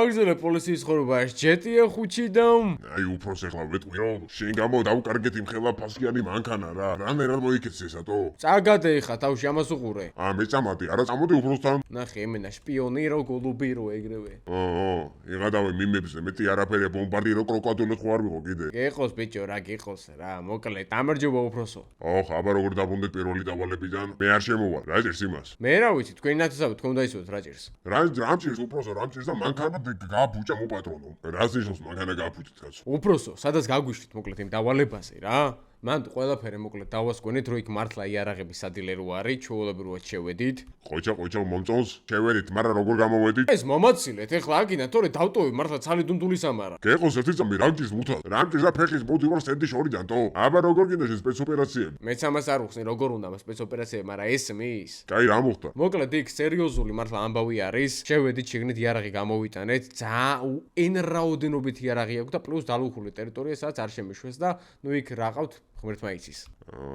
გააგზავნე პოლიციის ხორობა ჯეტია ხუჩიდან. აი უფროს ეხლა ვეტყვი რომ შენ გამო დავკარგეთ იმ ხელა ფასიანი მანქანა რა. რანერად მოიქეცე ესატო? წაგადე ხა თავში ამას უყურე. მე წამოდი, არა წამოდი უფროსთან. ნახე იმენა შპიონი რო გოლუბი რო ეგრევე. იღადავე მიმებზე მეტი არაფერია ბომბარდირო კროკოდილი ხო არ ვიყო კიდე. გიყოს ბიჭო რა გიყოს რა მოკლედ გამარჯობა უფროსო. აბა როგორ დაბრუნდეთ პირველი დავალებიდან? მე არ შემოვალ, რა ჭირს იმას? მე რა ვიცი თქვენი ნათესავი თქვენ დაისურვეთ რა ჭირს. რამ ჭირს უფროსო, რამ ჭირს და მანქანა გააბუჭა მოპატრონო. რას ნიშნავს მანქანა გააბუჭეთ კაცო? უფროსო, სადაც გაგვიშლით მოკლედ იმ დავალებაზე რა. მან ყველაფერი მოკლედ დავასკვენით რომ იქ მართლა იარაღების სადილე რო არის, ჩვეულებრივად შევედით. ყოჩა მომწონს, შევედით, მაგრამ როგორ გამოვედით? ეს მომაცილეთ, ეხლა აგინა თორე დავტოვე მართლა ცალი დუნდულის ამარა. გეყოს ერთი წამი რამ ჭირს მუთა? რამ ჭირს და ფეხის მოდი ვარ სენდი შორიდან თო? აბა როგორ გინდა შენ სპეცოპერაციები? მეც ამას არ უხსნი როგორ უნდა სპეცოპერაციები, მაგრამ ეს მის. კაი რა მოხდა? მოკლედ იქ სერიოზული მართლა ამბავი არის. შევედით შეგნით იარაღი გამოვიტანეთ. ძალიან რაოდენობით იარაღი აქვს და პლუს დალუქული ტერიტორია სადაც არ შემიშვეს და ნუ იქ რაყავთ ღმერთმა იცის.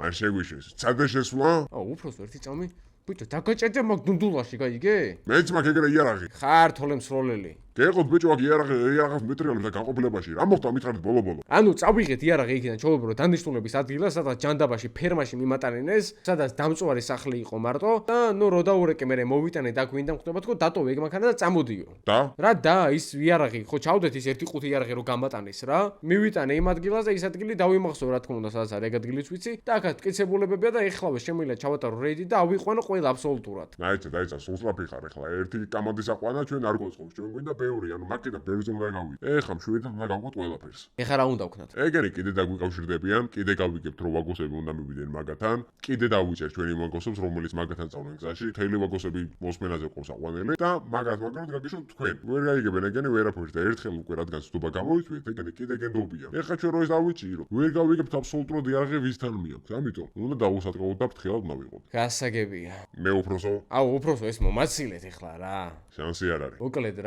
არ შეგვიშვეს. ცადე შესვლა? უფროსო ერთი წამი. ბიჭო დაგაჭედე მაგ დუნდულაში, გაიგე? მეც მაგ ეგრე იარაღი. ხარ თოლე მსროლელი. გეყოთ ბიჭო აქ იარაღის მეტრიალებს და განყოფილებაში. რა მოხდა მითხარით ბოლო-ბოლო? ანუ წავიღეთ იარაღი იქიდან ჩაუბრუნდით დანიშნულების ადგილას, სადაც ჯანდაბაში ფერმაში მიმატანინეს, სადაც დამწვარი სახლი იყო მარტო და ნუ რო დაურეკე მე მოვიტანე და გვინდა მختობა თქო დატოვე ეგ მანქანა და წამოდიო. და? რა ის იარაღი ხო ჩავდეთ ის 1.5 იარაღი რო გამატანეს რა. მივიტანე იმ ადგილას და ის ადგილი დავიმახსოვრ რა თქმა უნდა სადაც არის ეგ ადგილიც ვიცი და აქაც მტკიცებულებებია და ეხლავე შემიძლია ჩავატარო რეიდი და ავიყვანო ყველა აბსოლუტურად. დაიცა სულსლაფი ხარ ეხლა ერთი კამანდის აყვანა ჩვენ არ გოწყობს ჩვენ გვინდა ბევრი ანუ მაკეთა ბევრზე უნდა გავიდე. ეხლა მშვიდად უნდა გავყოთ ყველაფერს. ეხლა რა უნდა ვქნათ? ეგერი კიდე დაგვიკავშირდებიან, კიდე გავიგებთ რომ ვაგოსები უნდა მივიდნენ მაგათან, კიდე დავუჭერთ ჩვენი ვაგოსებს რომელიც მაგათან წავდნენ გზაში, თელი ვაგოსები მოსმენაზე ყავს აყვანილი და მაგრამ გაგიშოთ თქვენ. ვერ გაიგებენ ეგენი ვერაფერს და ერთხელ უკვე რადგან სდობა გამოიწვიეთ, ეგენი კიდე გენდობია. ეხლა ჩვენ რო ეს დავიჭირო, ვერ გავიგებთ აბსოლუტურად იარაღი ვისთან მიაქვს, ამიტომ უნდა დავუსატყოთ და ფრთხილად ნავიღოთ. გასაგებია. მე უფროსო? უფროსო ეს მომაცილეთ ეხლა რა. შანსი არ არის. მოკლედ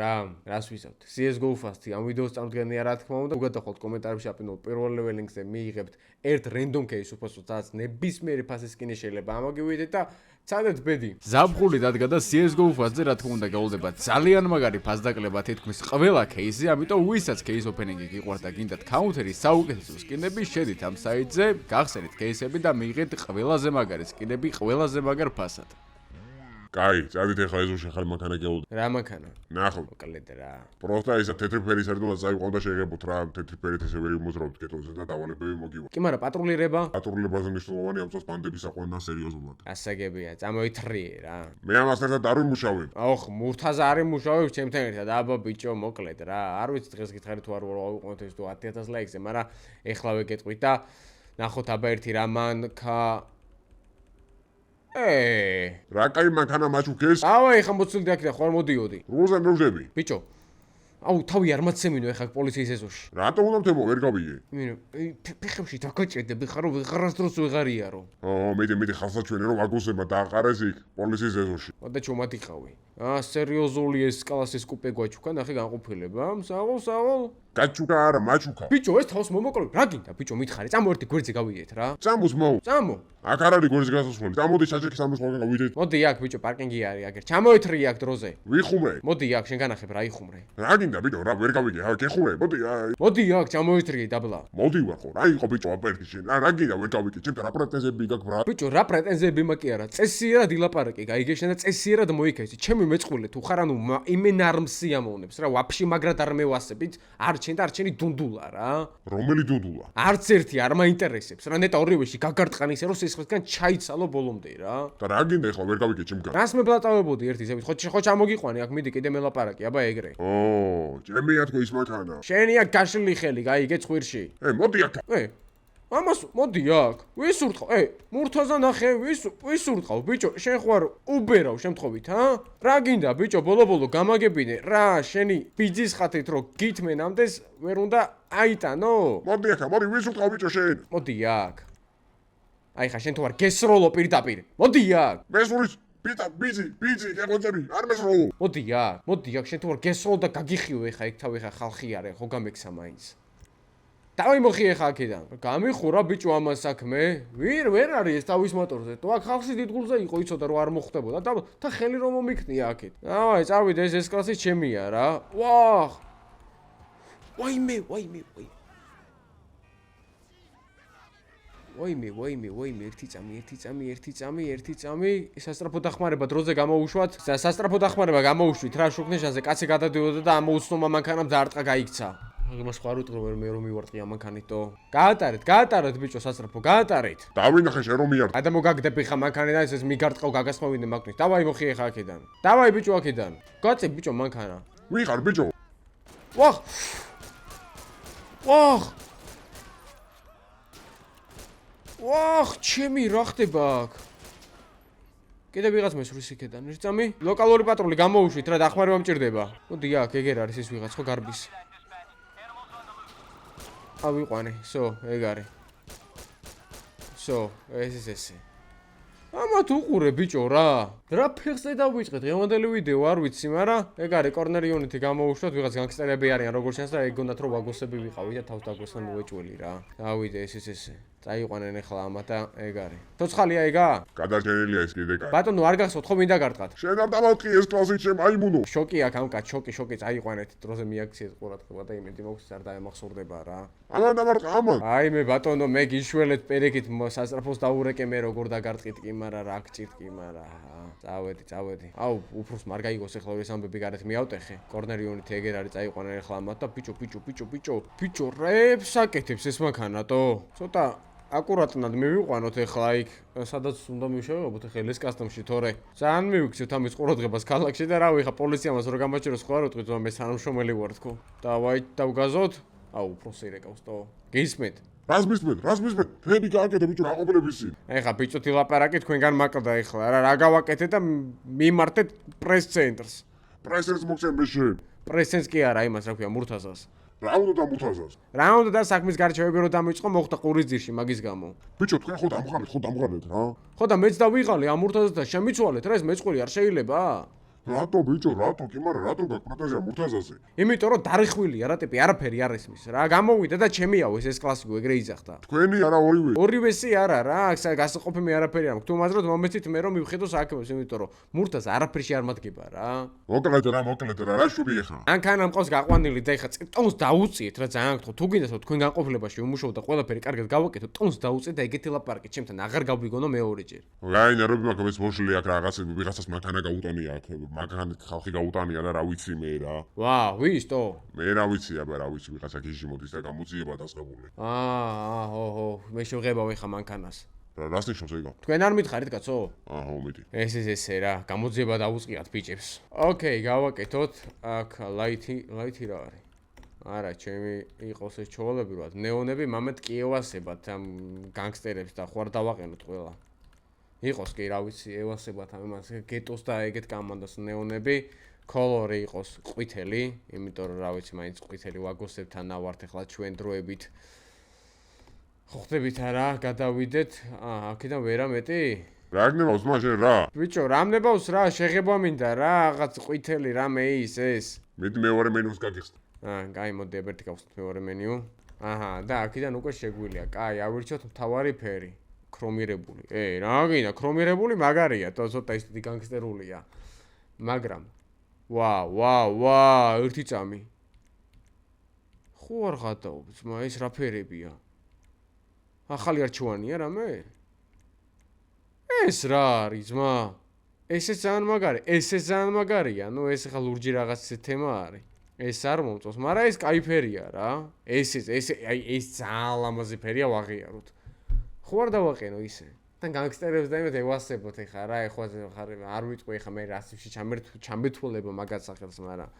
რას ვისავთ? CS:GO Fast-ი ამ ვიდეოს წამდგენია რა თქმა უნდა. უგადახვალთ კომენტარებში აპინოთ პირველ ლეველინგზე მიიღებთ ერთ random case უფროსო, სადაც ნებისმიერი ფასის სკინი შეიძლება ამოგივიდეთ და ცადეთ ბედი. ზაფხული დადგა და CS:GO Fast-ზე რა თქმა უნდა გაულდება ძალიან მაგარი ფასდაკლება თითქმის ყველა кейსზე, ამიტომ ვისაც case opening-ი გიყვართ და გინდათ counter-ის საუკეთესო სკინები, შედით ამ საიტზე, გახსენით кейსები და მიიღეთ ყველაზე მაგარი სკინები ყველაზე მაგარ ფასად. კაი, წადით ახლა ეზოში ახალი მანქანა გეულდა. რა მანქანა? ნახო. მოკლედ რა. პროსტა ისა თეთრი ფერის ერთდროულად წაიყვანო და შეიღებოთ რა თეთრი ფერით ესე ვერ იმოძრავთ კეთილზე და დავალებები მოგივა. კი, მაგრამ პატრულირება? პატრულირებაზე მნიშვნელოვანი ამ წელს ბანდების აყვანა სერიოზულად. გასაგებია, წამოითრიე რა. მე ამას ერთად არ ვიმუშავებ. მურთაზა არ იმუშავებ ჩემთან ერთად, აბა ბიჭო, მოკლედ რა. არ ვიცი დღეს გითხარით თუ არ ვიყოთ ეს თუ 10000 ლაიქზე, მაგრამ ეხლავე გეტყვით და ნახოთ აბა ერთი რა მანქა რა კაი მანქანა მაჩუქეს? ეხლა მოცილდი აქედან ხო არ მოდიოდი. როზენ როჟები? ბიჭო, თავი არ მაცემინო ეხლა პოლიციის ეზოში. რატო უნდა მთემო ვერ გავიგე? ფეხებში დაგაჭედები ხარო ვეღარასდროს ვეღარიარო. მეტი ხალხსაჩვენე რომ აგოსება დააყარეს იქ პოლიციის ეზოში. და ჩუმატიყავი. სერიოზული ესკალასის კუპე გვაჩუქა, ნახე განყოფილება. საღოლ. გაჩუქა არა, მაჩუქა. ბიჭო, ეს თავს მომოკლე. რა გინდა, ბიჭო, მითხარი, წამო ერთი გვერდზე გავიდეთ რა. წამოს მოუ. წამო. აქ არ არის გვერდზე გასასვლელი. წამოდი საჭიქის ამას ხოლმე გავიდეთ. მოდი აქ, ბიჭო, პარკინგი არის აქ. ჩამოეთრიე აქ დროზე. ვიხუმრე. მოდი აქ, შენ განახებ რა იხუმრე. რა გინდა, ბიჭო, რა ვერ გავიგე. გეხუმრე, მოდი. მოდი აქ, ჩამოეთრიე დაბლა. მოდი ვარ ხო, რა იყო ბიჭო აპერტი შენ? რა გინდა ვერ გავიგე. ჩემთან რა პრეტენზიები გაქვს ბრატ? ბიჭო, რა პრეტენზიები მაქვს არა. წესიერად ილაპარაკე, გაიგე შენ და წესიერად მოიქეცი. ჩემი მეწყვილე თუ ხარ ანუ იმენ არ მსიამოვნებს რა, ვაფშე მაგრად არ მევასებით. არჩენ და არჩენი დუნდულა რა. რომელი დუნდულა? არც ერთი არ მაინტერესებს რა, ნეტა ორივეში გაგარტყან ისე რომ სისხლისგან ჩაიცალო ბოლომდე რა. და რა გინდა ახლა ვერ გავიგე ჩემგან? რას მებლატავებოდი ერთი ზევით, ხო ჩამოგიყვანი აქ მიდი კიდე მელაპარაკი, აბა ეგრე. ჩემია თქო ის მანქანა. შენია გაშლილი ხელი, გაიგე ცხვირში. მოდი აქ. ამას მოდი აქ. ვისურთხავ? მურთაზა ნახე, ვისურთხავ, ბიჭო, შენ ხوار უბერავ შემთხვევით, რა გინდა, ბიჭო, ბოლო გამაგებინე, რა, შენი ბიძის ხათით რო გითმენამდეს, ვერ უნდა აიტანო? მოდი აქ, მოდი ვისურთხავ ბიჭო შენ. მოდი აქ. აი ხა შენ თუ არ გესროლო პირდაპირ. მოდი აქ. მესურის ბიძი, გეღოწები, არ მესროლო. მოდი აქ, შენ თუ არ გესროლო და გაგიხიო ეხა იქ თავი ხა ხალხი არა, ხო გამექსა მაინც. დავაი მოხიე ხა აქედან. გამიხურა ბიჭო ამას საქმე. ვერ არის ეს თავის მოტორზე. თუ აქ ხალხი დიდგულზე იყო იცოდა რომ არ მოხდებოდა და ხელი რომ მომიქნია აქეთ. დავაი წავიდე ეს კლასი ჩემია რა. ვაჰ. ვაიმე. ვაიმე, ერთი წამი. სასტრაფო დახმარება დროზე გამოუშვათ. სასტრაფო დახმარება გამოუშვით რა შუქნეშაზე კაცი გადადიოდა და ამოუცნო მანქანამ დაარტყა გაიქცა. იმას ხარ უტყრო მე რომ მივარტყი ამანქანითო. გაატარეთ ბიჭო სასტრაფო, გაატარეთ. დავინახე შენ რომ მიარტყე. ადამო გაგდები ხა მანქანიდან ეს მიგარტყავ გაგასმოვინე მაგნის. დავაი მოხიე ხა აქედან. დავაი ბიჭო აქედან. გაწე ბიჭო მანქანა. ვიღარ ბიჭო. ვაჰ. ჩემი რა ხდება აქ? კიდე ვიღაც მესვრის იქედან. ერთი წამი. ლოკალური პატრული გამოუშვით რა დახმარება მჭირდება. მოდი აქ ეგერ არის ეს ვიღაც ხო გარბის. ავიყვანე, ეგ არის. ესე. ამათ უყურე ბიჭო რა. რა ფეხზე დავიწყე დღევანდელი ვიდეო არ ვიცი, მაგრამ ეგ არის კორნერ იუნიტი გამოუშვათ, ვიღაც განგსტერები არიან როგორც ჩანს და ეგ გონდათ რომ ვაგოსები ვიყავი და თავს დაგვესან მოვეჭველი რა. დავიდე ესე. წაიყვანენ ახლა ამათ და ეგ არის. ცოცხალია ეგა? გადარჩენილია ეს კიდე კაცი. ბატონო არ გახსოვთ ხო მინდა გარტყათ. შენ არ დამატყი ეს კლასი ჩემ აიმუნო. შოკი აქ ამ კაც შოკი წაიყვანეთ დროზე მიაქციეთ ყურადღება და იმედი მაქვს არ დაემახსოვრდება რა. ამან დამარტყა ამან. აი მე ბატონო მე გიშველეთ პერეკით სასტრაფოს დაურეკე მე როგორ დაგარტყით კი მაგრამ რა გჭირთ კი მაგრამ წავედი. აუ უფროს მარ გაიგოს ახლა ეს ამბები გარეთ მიავტეხე. კორნერ იუნიტი ეგერ არის წაიყვანენ ახლა ამათ და ბიჭო რებს აკეთებს ეს მანქანატო. ცოტა აკურატნად მივიყვანოთ ახლა იქ სადაც უნდა მივშევებოთ ახლა ეს კასტომში თორე ძალიან მივიქცევთ ამის ყურადღებას ქალაქში და რავი ხა პოლიციამას რო გამაჩეროს ხო არ უტყვით რომ მე თანამშრომელი ვარ თქო დავაი დავგაზოთ აუ უფროსი რეკავსტო გისმეთ რას მისმეთ ფერი გააკეთე ბიჭო რაყოფილებისი ეხა ბიჭო თილაპარაკი თქვენგან მაკლდა ახლა რა გავაკეთე და მიმართეთ პრეს ცენტრს პრესენს მოგცემ შენ პრესენს კი არა იმას რა ქვია მურთაზას რა უნდა მუთაზას რა უნდა და საქმის გარჩევები რო დამიწყო მოხდა ყურის ძირში მაგის გამო ბიჭო თქვენ ხო დამღარეთ რა ხო და მეც დავიღალე ამ მურთაზას და შემიცვალეთ რა ეს მეწყული არ შეიძლება რატო ბიჭო რატო კი მაგრამ რატო გაკვრატაზია მურთაზაზე იმიტომ რომ დარიხვილია რა ტიპი არაფერი არ ესმის რა გამოვიდა და ჩემიაო ეს კლასიკო ეგრე იძახდა თქვენი არა ორივესი არა რა გასაყოფი მე არაფერი არ მაქვს თუ μαζროთ მომეცით მე რომ მივხედო საქმეს იმიტომ რომ მურთაზ არაფერში არ მადგება რა მოკლედ რა შუბი ეხა ანქანამ ყავს გაყვანილი და ეხა ტონს დაუწიეთ რა ძალიან გთხოვ თუ გინდათ თქვენ განყოფილებაში უმუშაოთ და ყველაფერი კარგად გავაკეთოთ ტონს დაუწიეთ და ეგეთი ლაპარაკი ჩემთან აღარ გავიგონო მეორეჯერ რაინა რობი მაგას მოშლი აქ რაღაცა ვიღაცას მანქანა გაუტანია აქ მაგანი ხალხი გაუტანია და რა ვიცი მე რა. ვა, ვის თო? მე რა ვიცი, აბა რა ვიცი, ვიღაცა გიჟი მოდის და გამოძიება დასწრებული. მე შევღებავ ეხა მანქანას. რას ნიშნავს ეგა? თქვენ არ მითხარით კაცო? მიდი. ესე რა, გამოძიება დაუწყიათ ბიჭებს. ოკეი, გავაკეთოთ. აქ ლაითი რა არის? არა, ჩემი იყოს ეს ჩოვალები რა. ნეონები მამეთ კი ევასებათ ამ განგსტერებს და ხوار დავაყენოთ ყველა. იყოს კი რა ვიცი ევასებათ ამ იმას გეტოს და ეგეთ კამანდას ნეონები კოლორი იყოს ყვითელი იმიტომ რომ რა ვიცი მაინც ყვითელი ვაგოსებთან ავართ ახლა ჩვენ დროებით ხო ხდებით არა გადავიდეთ აქედან ვერა მეტი რა გნებავს მაშინ რა ბიჭო რამნებავს რა შეხება მინდა რა რაღაც ყვითელი რამე ის ეს მედი მეორე მენიუს გაგიხსნა კაი მოდი ებერტი გავხსნით მეორე მენიუ და აქედან უკვე შეგვილია კაი ავირჩიოთ მთავარი ფერი ქრომირებული. რა გინდა, ქრომირებული მაგარია, ცოტა ისეთი განგსტერულია. მაგრამ ვა, ერთი წამი. ხო არ გადაობს, ეს რა ფერებია? ახალი არჩევანია რამე? ეს რა არის, ძმა? ესე ძალიან მაგარია, ეს ახლა ლურჯი რაღაც თემა არის. ეს არ მომწონს, მაგრამ ეს კაი ფერია რა. ეს ძალიან ლამაზი ფერია ვაღიაროთ. ხო არ დავაყენო ისე. თან განგსტერებს და იმედ ევასებოთ ეხა რა, ეხლა არ ვიტყვი ეხა მე რასებში ჩამბეთულება მაგაც სახელს, მაგრამ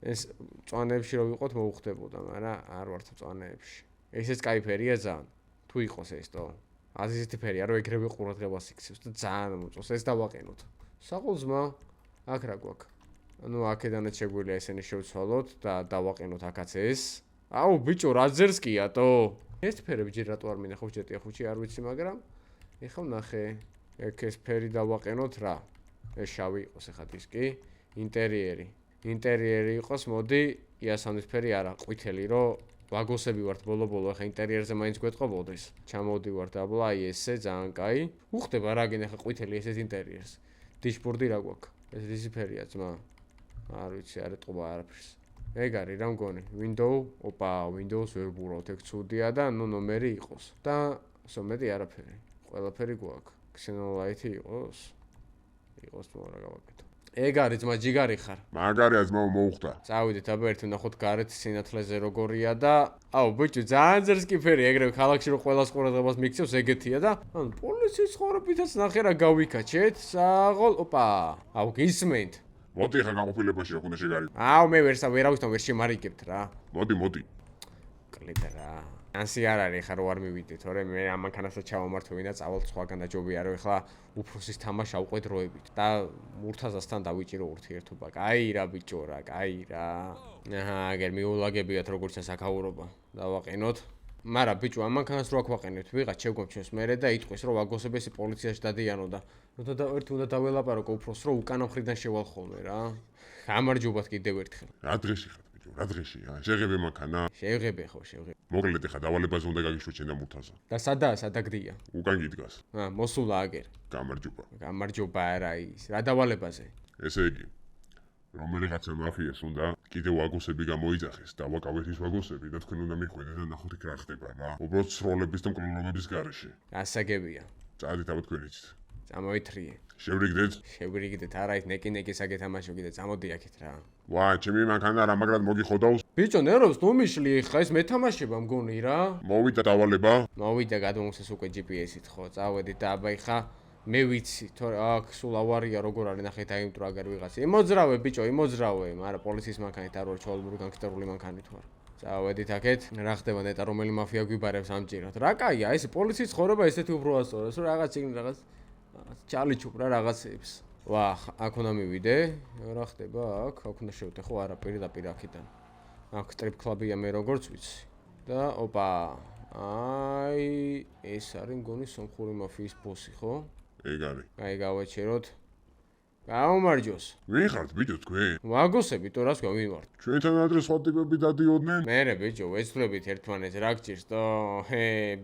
ეს წვანეებში რო ვიყოთ მოუხდებოდა, მაგრამ არ ვართ წვანეებში. ესეც კაი ფერია ძალიან. თუ იყოს ეს თო. ასეთი ფერი არ ეგრევე ყურადღებას იქცევს და ძალიან მოწონს, ეს დავაყენოთ. საყოლზმა აქ რა გვაქვს? ანუ აქედანაც შეგვიძლია ესენი შევცვალოთ და დავაყენოთ აქაც ეს. აუ ბიჭო რა ძერსკია თო. ეს ფერები ჯერ რატო არ მინახავს ჯეტია ხუჩი არ ვიცი მაგრამ ეხლა ვნახე ეგ ეს ფერი დავაყენოთ რა ეს შავი იყოს ეხა დისკი ინტერიერი იყოს მოდი იასამნის ფერი არა ყვითელი რო ვაგოსები ვართ ბოლო-ბოლო, ახლა ინტერიერზე მაინც გვეტყობოდეს. ჩამოვდივართ აბლა, აი ესე ძალიან კაი. უხდება რა გენ ახლა ყვითელი ესეთ ინტერიერს. დიშბორდი რა გვაქვს? ესეთი სიფერია ძმა. არ ვიცი, არ ეტყობა არაფერს. ეგ არის რა მგონი. Windows ვერ ვურავთ, ეგ ცუდია და ნუ ნომერი იყოს. და სომეტი არაფერი. ყველაფერი გვაქვს. Xenolite იყოს. იყოს თუ არა გავაკეთო. ეგ არის ძმა ჯიგარი ხარ. მაგარია ძმა მოუხდა. წავიდეთ აბა ერთი ნახოთ გარეთ სინათლეზე როგორია და აუ ბიჭო ძალიან ზერსკიფერი ეგრევე ქალაქში რო ყველას ყურადღებას მიქცევს ეგეთია და ანუ პოლიციის ხორობითაც ნახე რა გავიკაჩეთ საღოლ აუ გისმენთ მოდი ხა გაყოფილებაში რა უნდა შეგარი. აუ მე ვერავისთან ვერ შემარიგებთ რა. მოდი. კლიდა რა. ანსი არ არის ხა რო არ მივიდე, თორემ მე ამანქანასაც ჩავამართვე და წავალ სხვაგან და ჯობია რომ ეხლა უფროსის თამაშა უყვე დროებით და მურთაზასთან დავიჭირო ურთიერთობა. კაი რა ბიჭო რა, კაი რა. აჰა, აგერ მიულაგებიათ როგორცა საქაურობა. დავაყენოთ. მაგრამ ბიჭო ამანქანას რო აქვაყენებთ, ვიღაც შევგვამჩნევს მერე და იტყვის რომ ვაგოსებესი პოლიციაში დადიანო და ერთ უნდა დაველაპარაკო უფროს რომ უკანა მხრიდან შევალ ხოლმე რა. გამარჯობათ კიდევ ერთხელ. რა დღეში ხარ ბიჭო, რა დღეში? შეღები მანქანა? შევღები ხო. მოკლედ ხა დავალებაზე უნდა გაგიშვი ჩენ და მურთაზა. და სადაგდია? უკან გიდგას. მოსულა აგერ. გამარჯობა არა ის. რა დავალებაზე? ესე იგი რომელიღაცა მაფიას უნდა კიდევ ვაგოსები გამოიძახეს და ვაკავეთ ის ვაგოსები და თქვენ უნდა მიხვიდეთ და ნახოთ იქ რა ხდება რა. უბრალოდ სროლების და მკვლელობების გარეშე. ასაგებია. წადით აბა თქვენიც. წამოითრიე. შევრიგდეთ არა ის ნეკი საგეთამაშო კიდე წამოდი აქეთ რა. ვა ჩემი მანქანა რა მაგრად მოგიხოდავს? ბიჭო ნერვს ნუ მიშლი ხა ეს მეთამაშება მგონი რა. მოვიდა დავალება? მოვიდა გადმომხსეს უკვე GPS-ით ხო. წავედით და აბა ხა მე ვიცი თორე აქ სულ ავარია როგორ არის ნახეთ აი იმიტომ აგერ ვიღაც. იმოძრავე ბიჭო, მაგრამ პოლიციის მანქანით არ ვარ ჩავალმური განგსტერული მანქანით ვარ. წავედით აქეთ რა ხდება ნეტა რომელი მაფია გვიბარებს ამჭიროთ. რა კაია ეს პოლიციის ხორება ესეთი უფრო ასწორებს რომ რაღაც იქნი რაღაც ჩალიჩუp რა რაღაცებს. ვა, აქ უნდა მივიდე. რა ხდება აქ? აქ უნდა შევდე ხო არა პირდაპირ აქედან. აქ სტრიპ კლუბია მე როგორც ვიცი. და აი ეს არის მგონი სომხური მაფიის ბოსი ხო? ეგ არის. აი გავაჩეროთ. გაუმარჯოს. ვინ ხართ ბიჭო თქვენ? ვაგოსები თუ რას ვინ ვართ? ჩვენთან ადრე სხვა ტიპები დადიოდნენ? მერე ბიჭო ვეცდებით ერთმანეთს რა გჭირს თო?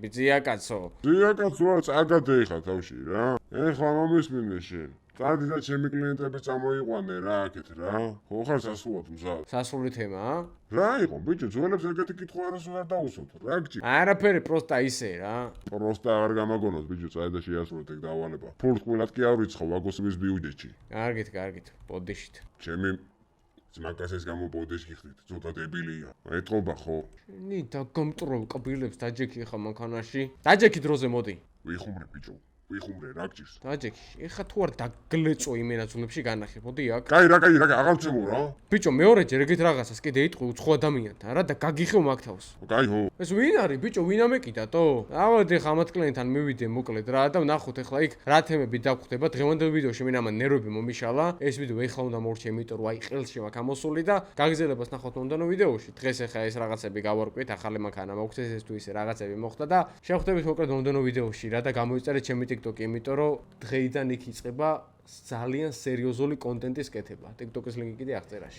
ბიძია კაცო. ბიძია კაცო წაგადე ხა თავში რა. ეხლა მომისმინე შენ. წადი და ჩემი კლიენტები წამოიყვანე რა აქეთ რა. ხო ხარ სასულად მზად. სასული თემაა? რა იყო ბიჭო ძველებს ეგეთი კითხვა არ დაუსვათ რა გჭირს? არაფერი პროსტა ისე რა. პროსტა არ გამაგონოთ ბიჭო წადი და შეასრულეთ ეგ დავალება. ფურტყვილად კი არ ვიცხო ვაგოსების ბიუჯეტში. კარგით, ბოდიშით. ჩემი ძმაკაცის გამო ბოდიში ხდით, ცოტა დებილია. ეტყობა ხო? შენი დაგამტროლ კაბილებს დაჯექი ხა მანქანაში. დაჯექი დროზე მოდი. ვიხუმრე ბიჭო. ვიხუმრე რა გჭირს? დაჯექი. ეხა თუ არ დაგლეწო იმენაცუნებში განახე, მოდი აქ. კაი რა, აღარ ვცემო რა. ბიჭო, მეორეჯერ ეგეთ რაღაცას კიდე იტყვი უცხო ადამიანთან რა და გაგიხევ მაგ თავს. კაი ხო. ეს ვინ არის ბიჭო, ვინ ამეკიდა თო? ავედი ხა მათ კლიენტთან მივიდე მოკლედ რა და ვნახოთ ეხლა იქ რა თემები დაგხვდება. დღევანდელ ვიდეოში მე ამან ნერვები მომიშალა. ეს ვიდეო ეხლა უნდა მორჩე, იმიტომ რომ აი ყელში მაქვს ამოსული და გაგზელებას ნახოთ მომდანო ვიდეოში. დღეს ეხლა ეს რაღაცები გავარკვიეთ, ახალი მანქანა მოგცეს ეს თუ ისე რაღაცები მოხდა და შევხვდებით მოკლედ მომდანო ვიდეოში რა და გამოიწერეთ ჩემი TikTok-ი, იმიტომ რომ დღეიდან იქ იწყება ძალიან სერიოზული კონტენტის კეთება. TikTok-ის ლინკი კიდე აღწერაში.